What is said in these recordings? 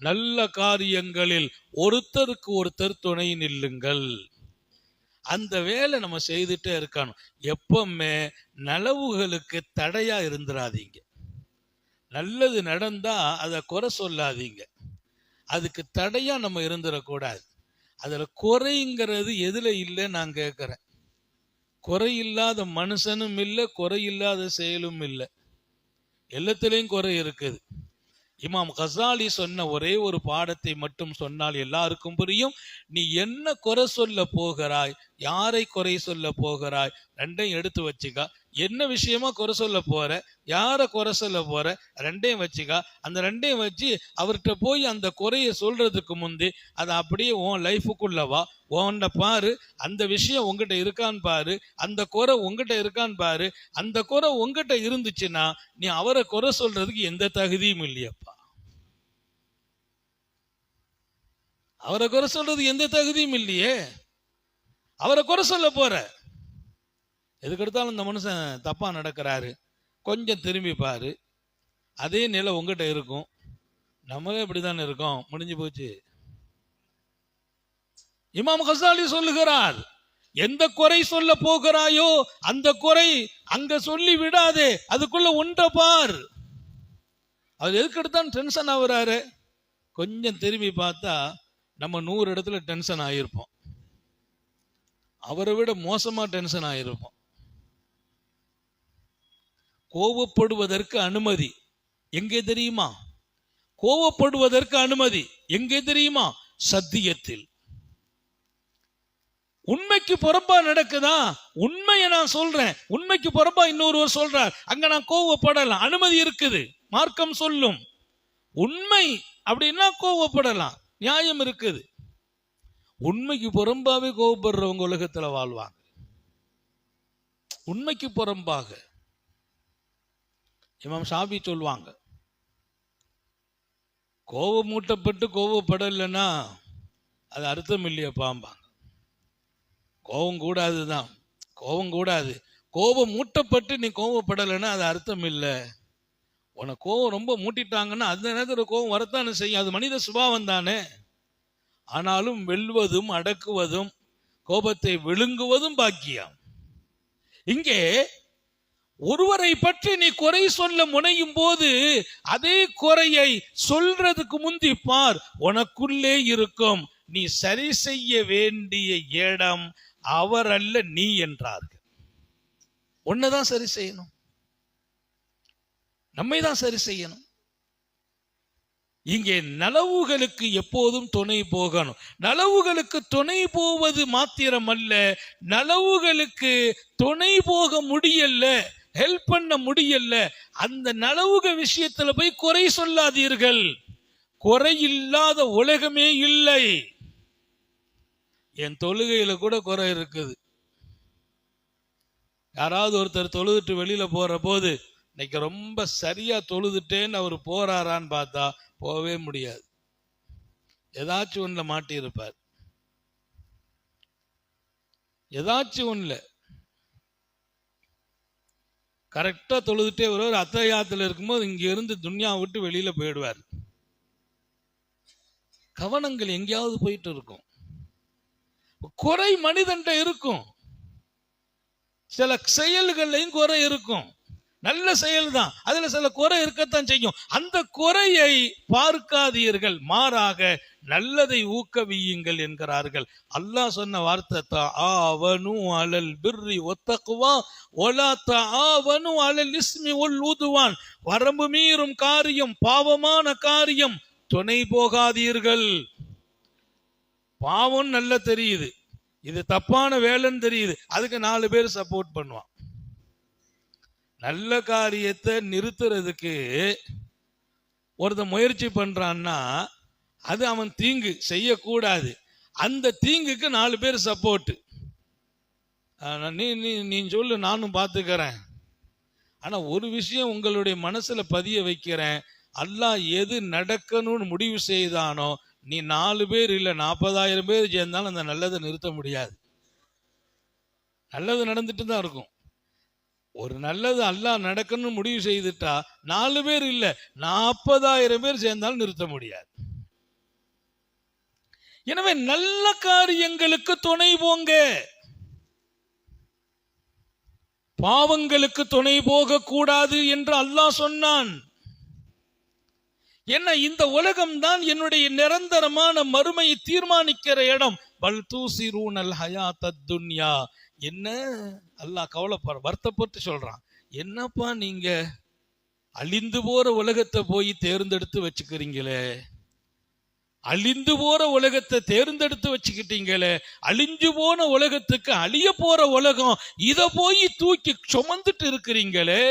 நல்ல காரியங்களில் ஒருத்தருக்கு ஒருத்தர் துணை நில்லுங்கள். அந்த வேலை நம்ம செய்துட்டே இருக்கணும். எப்பவுமே நலவுகளுக்கு தடையா இருந்துராதீங்க. நல்லது நடந்தா அதை குறை சொல்லாதீங்க. அதுக்கு தடையா நம்ம இருந்துடக்கூடாது. அதுல குறைங்கிறது எதுல இல்லை நான் கேட்கிறேன். குறையில்லாத மனுஷனும் இல்லை, குறையில்லாத செயலும் இல்லை, எல்லாத்திலையும் குறை இருக்குது. இமாம் கசாலி சொன்ன ஒரே ஒரு பாடத்தை மட்டும் சொன்னால் எல்லாருக்கும் புரியும். நீ என்ன குறை சொல்ல போகிறாய், யாரை குறை சொல்ல போகிறாய், ரெண்டையும் எடுத்து வச்சுக்கா. என்ன விஷயமா குறை சொல்ல போற, யாரை குறை சொல்ல போற, ரெண்டையும் வச்சுக்கா. அந்த ரெண்டையும் வச்சு அவர்கிட்ட போய் அந்த குறைய சொல்றதுக்கு முந்தி அதை அப்படியே உன் லைஃபுக்குள்ளவா, உன்ன பாரு, அந்த விஷயம் உங்ககிட்ட இருக்கான்னு பாரு, அந்த குறை உங்ககிட்ட இருக்கான்னு பாரு. அந்த குறை உங்ககிட்ட இருந்துச்சுன்னா நீ அவரை குறை சொல்றதுக்கு எந்த தகுதியும் இல்லையப்பா. அவரை குறை சொல்றது எந்த தகுதியும் இல்லையே. அவரை குறை சொல்ல போற, எதுக்கெடுத்தாலும் இந்த மனுஷன் தப்பா நடக்கிறாரு, கொஞ்சம் திரும்பி பாரு, அதே நிலை உங்ககிட்ட இருக்கும். நம்மளே இப்படிதான் இருக்கோம், முடிஞ்சு போச்சு. இமாம் கசாலி சொல்லுகிறார், எந்த குறை சொல்ல போகிறாயோ அந்த குறை அங்க சொல்லி விடாதே, அதுக்குள்ள ஒன்ற பார். அவர் எதுக்கெடுத்தான் டென்ஷன் ஆகுறாரு, கொஞ்சம் திரும்பி பார்த்தா நம்ம 100 இடத்துல டென்ஷன் ஆகியிருப்போம். அவரை விட மோசமா டென்ஷன் ஆகியிருப்போம். கோபப்படுவதற்கு அனுமதி எங்கே தெரியுமா? கோபப்படுவதற்கு அனுமதி எங்கே தெரியுமா? சத்தியத்தில். உண்மைக்கு புறம்பா நடக்குதா, உண்மையை நான் சொல்றேன், உண்மைக்கு புறம்பா இன்னொருவர் சொல்றார், அங்க நான் கோபப்படலாம், அனுமதி இருக்குது, மார்க்கம் சொல்லும். உண்மை அப்படின்னா கோபப்படலாம், நியாயம் இருக்குது. உண்மைக்கு புறம்பாவே கோபப்படுறவங்க உலகத்துல வாழ்வாங்க. உண்மைக்கு புறம்பாக. இமாம் ஷாஃபி சொல்வாங்க, கோபம் மூட்டப்பட்டு கோபப்படலைன்னா அது அர்த்தம் இல்லையப்பாம்பாங்க. கோபம் கூடாதுதான், கோபம் கூடாது. கோபம் மூட்டப்பட்டு நீ கோபப்படலைன்னா அது அர்த்தம் இல்லை. உனக்கு கோபம் ரொம்ப மூட்டிட்டாங்கன்னா அந்த நேரத்தில் கோபம் வரத்தானே செய்யும், அது மனித சுபாவம் தானே. ஆனாலும் வெல்வதும் அடக்குவதும் கோபத்தை விழுங்குவதும் பாக்கியம். இங்கே ஒருவரை பற்றி நீ குறை சொல்ல முனையும் போது அதே குறையை சொல்றதுக்கு முந்தி பார், உனக்குள்ளே இருக்கும் நீ சரி செய்ய வேண்டிய இடம் அவர் அல்ல நீ என்றார்கள். உன்னைதான் சரி செய்யணும், நம்மை தான் சரி செய்யணும். இங்கே நலவுகளுக்கு எப்போதும் துணை போகணும். நலவுகளுக்கு துணை போவது மாத்திரம் அல்ல, நலவுகளுக்கு துணை போக முடியல, ஹெல்ப் பண்ண முடியல, அந்த நலவுக விஷயத்துல போய் குறை சொல்லாதீர்கள். குறை இல்லாத உலகமே இல்லை. என் தொழுகையில கூட குறை இருக்குது. யாராவது ஒருத்தர் தொழுதுட்டு வெளியில போற போது இன்னைக்கு ரொம்ப சரியா தொழுதுட்டேன்னு அவர் போறாரான்னு பார்த்தா போகவே முடியாது. ஏதாச்சும் ஒண்ணுல மாட்டி இருப்பார், ஏதாச்சும் ஒண்ணுல. கரெக்டா தொழுதுட்டே வருவார், அத்தஹியாத்துல இருக்கும்போது இங்க இருந்து துன்யா விட்டு வெளியில போயிடுவார். கவனங்கள் எங்கேயாவது போயிட்டு இருக்கும். குறை மனிதன்ட்ட இருக்கும், சில செயல்கள்லையும் குறை இருக்கும். நல்ல செயல் தான், அதுல சில குறை இருக்கத்தான் செய்யும். அந்த குறையை பார்க்காதீர்கள், மாறாக நல்லதை ஊக்குவியுங்கள் என்கிறார்கள். அல்லாஹ் சொன்ன வார்த்தை தஆவனு அலல் பிர்ரி வத்தக்வா வலா தஆவனு அலல் இஸ்மி வல் உத்வான். வரம்பு மீறும் காரியம், பாவமான காரியம் துணை போகாதீர்கள். பாவம் நல்ல தெரியுது, இது தப்பான வேலைன்னு தெரியுது, அதுக்கு 4 பேர் சப்போர்ட் பண்ணுவான். நல்ல காரியத்தை நிறுத்துறதுக்கு ஒருத்தன் முயற்சி பண்றான்னா அது அவன் தீங்கு செய்யக்கூடாது, அந்த தீங்குக்கு 4 பேர் சப்போர்ட். நீ சொல்லு, நானும் பார்த்துக்கிறேன். ஆனா ஒரு விஷயம் உங்களுடைய மனசுல பதிய வைக்கிறேன், அல்லாஹ் எது நடக்கணும்னு முடிவு செய்தானோ, நீ 4 பேர் இல்ல 40,000 பேர் சேர்ந்தாலும் அந்த நல்லதை நிறுத்த முடியாது. நல்லது நடந்துட்டு தான் இருக்கும். ஒரு நல்லது அல்லாஹ் நடக்கணும்னு முடிவு செய்துட்டா 4 பேர் இல்ல 40,000 பேர் சேர்ந்தாலும் நிறுத்த முடியாது. எனவே நல்ல காரியங்களுக்கு துணை போங்க, பாவங்களுக்கு துணை போக கூடாது என்று அல்லாஹ் சொன்னான். என்ன, இந்த உலகம் தான் என்னுடைய நிரந்தரமான மறுமையை தீர்மானிக்கிற இடம். பல் தூசிரூனல் ஹயாத்தத் துன்யா. என்ன அல்லாஹ் கவலைப்படுற, வருத்தப்பட்டு சொல்றான், என்னப்பா நீங்க அழிந்து போற உலகத்தை போய் தேர்ந்தெடுத்து வச்சுக்கிறீங்களே, அழிந்து போற உலகத்தை தேர்ந்தெடுத்து வச்சுக்கிட்டீங்களே, அழிஞ்சு போன உலகத்துக்கு அழிய போற உலகம், இத போய் தூக்கி சுமந்துட்டு இருக்கிறீங்களே.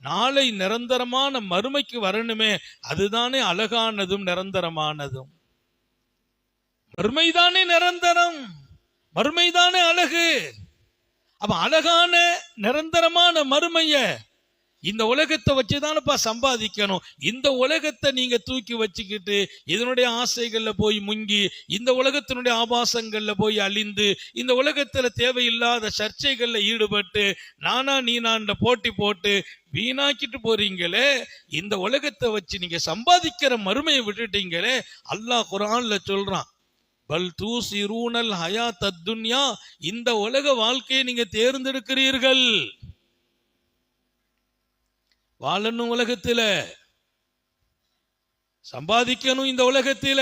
நாளை நிரந்தரமான மறுமைக்கு வரணுமே, அதுதானே அழகானதும் நிரந்தரமானதும். மறுமைதானே நிரந்தரம், மறுமைதானே அழகு. அப்ப அழகான நிரந்தரமான மறுமைய இந்த உலகத்தை வச்சுதானப்பா சம்பாதிக்கணும். இந்த உலகத்தை நீங்க தூக்கி வச்சுக்கிட்டு இதனுடைய ஆசைகள்ல போய் முங்கி, இந்த உலகத்தினுடைய ஆபாசங்கள்ல போய் அழிந்து, இந்த உலகத்துல தேவையில்லாத சர்ச்சைகள்ல ஈடுபட்டு, நானா நீ நான் போட்டி போட்டு வீணாக்கிட்டு போறீங்களே. இந்த உலகத்தை வச்சு நீங்க சம்பாதிக்கிற மறுமையை விட்டுட்டீங்களே. அல்லாஹ் குர்ஆன்ல சொல்றான், பல் தூசிரூனல் ஹயாத்தத் துன்யா. இந்த உலக வாழ்க்கையை நீங்க தேர்ந்தெடுக்கிறீர்கள். வாழணும் உலகத்தில, சம்பாதிக்கணும் இந்த உலகத்தில.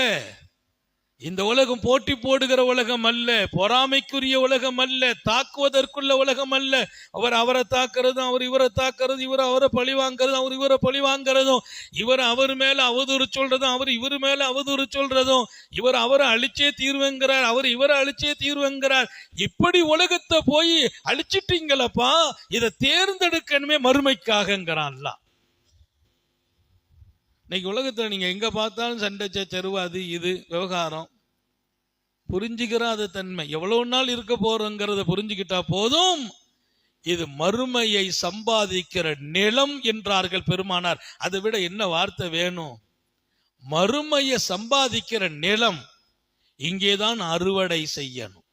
இந்த உலகம் போட்டி போடுகிற உலகம் அல்ல, பொறாமைக்குரிய உலகம் அல்ல, தாக்குவதற்குள்ள உலகம் அல்ல. அவர் அவரை தாக்குறதும், அவர் இவரை தாக்குறது, இவர் அவரை பழி வாங்கிறதும், அவர் இவரை பழி வாங்கிறதும், இவர் அவர் மேல அவதூறு சொல்றதும், அவர் இவர் மேல அவதூறு சொல்றதும், இவர் அவரை அழிச்சே தீர்வுங்கிறார், அவர் இவரை அழிச்சே தீர்வுங்கிறார். இப்படி உலகத்தை போய் அழிச்சிட்டீங்களப்பா, இதை தேர்ந்தெடுக்கணுமே மறுமைக்காகங்கிறான்ல. இன்னைக்கு உலகத்துல நீங்க எங்க பார்த்தாலும் சண்டை சச்சரவு, அது இது விவகாரம். புரிஞ்சுக்கிறாத தன்மை, எவ்வளவு நாள் இருக்க போறோங்கிறத புரிஞ்சுக்கிட்டா போதும். இது மறுமையை சம்பாதிக்கிற நிலம் என்றார்கள் பெருமானார். அதை விட என்ன வார்த்தை வேணும்? மறுமையை சம்பாதிக்கிற நிலம். இங்கேதான் அறுவடை செய்யணும்.